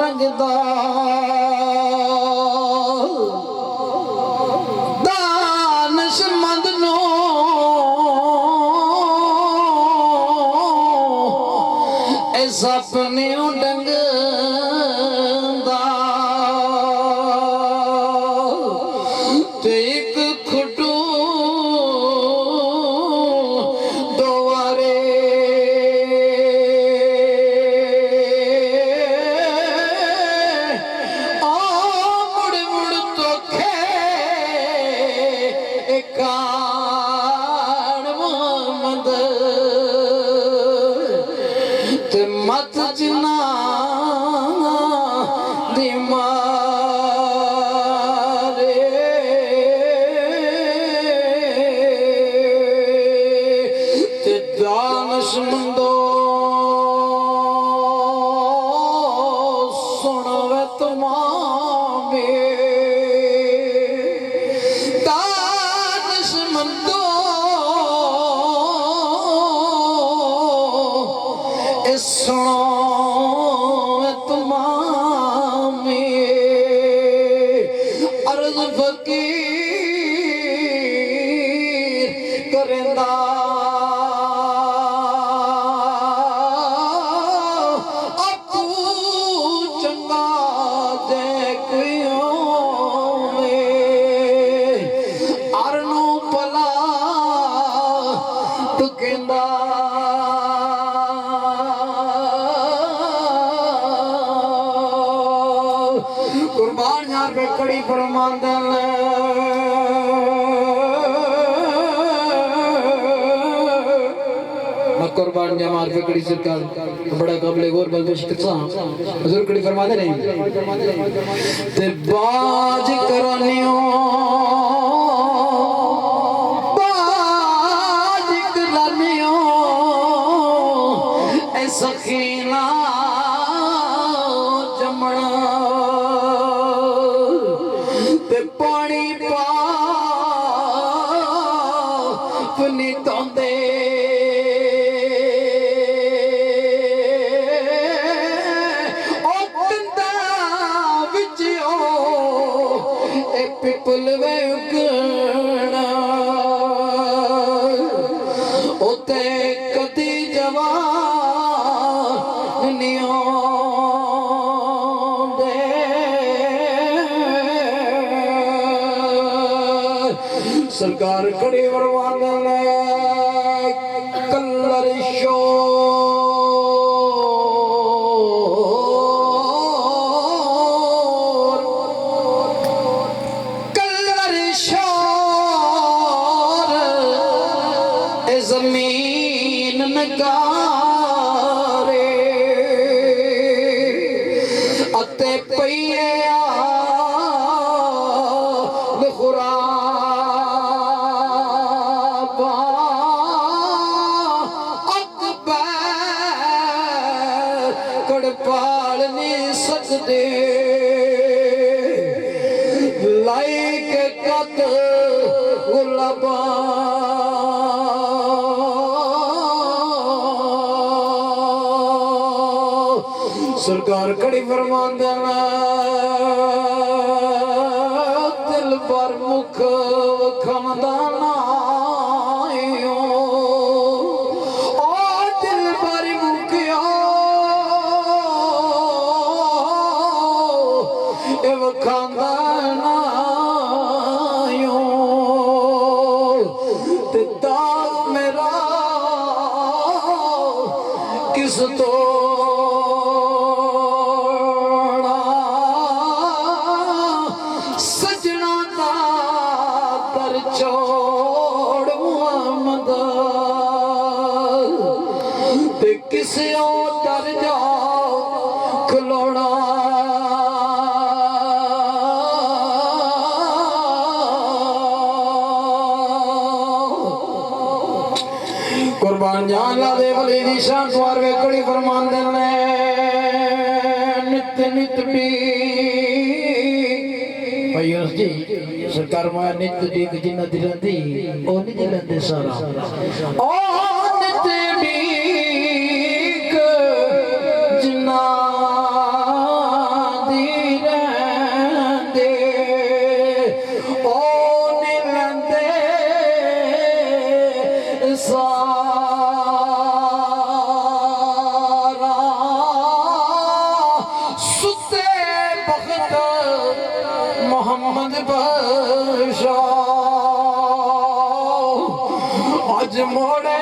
रंगदा दानशमंद no इस अपने डंगदा ते एक खुटू दोवारे आ मुड़ मुड़ तो खे कान मोहम्मद ते मत जिना दिमारे ते दानशमंदो सुनवे तुम्हारे दानशमंदो सुनो तुम्हारे अर्ज फकीर करेंदा अपू चंगा देखियो अरनू पला तू कहंदा कुर्बान यार पे कड़ी फरमांदन कुर्बान जमार पे कड़ी सरकार बड़ा काबिल गौर बल शिकसा हुजूर कड़ी फरमाते नहीं ते बाज करनियो ए सखीना जमना ते पानी पा फनी तोंदे ओ तंदा विच ए पिपल वे उगना ओते कदी जवान नियो सरकार खड़ी वरवादन कलर शोर कलर शोर ए जमीन नगारे अते पईए खुरा पाल नहीं सकते लाइक कत गुलाबा सरकार कड़ी फरमांदन दिल पर मुख खमदाना मेरा किस तोड़ा सजना दा दर छोड़ मुहम्मद ते किसे और दर जाओ खलोड़ा कुर्बान जान ला दे वली दी शान द्वार वे कड़ी फरमांदन नित नित भी भाई जी सरकार मा नित दी जिन्ना दिलंदी ओ नहीं दिलंदे सारा ओ नित भी जिन्ना सारा सुते बख्त मोहम्मद बशा आज मोड़े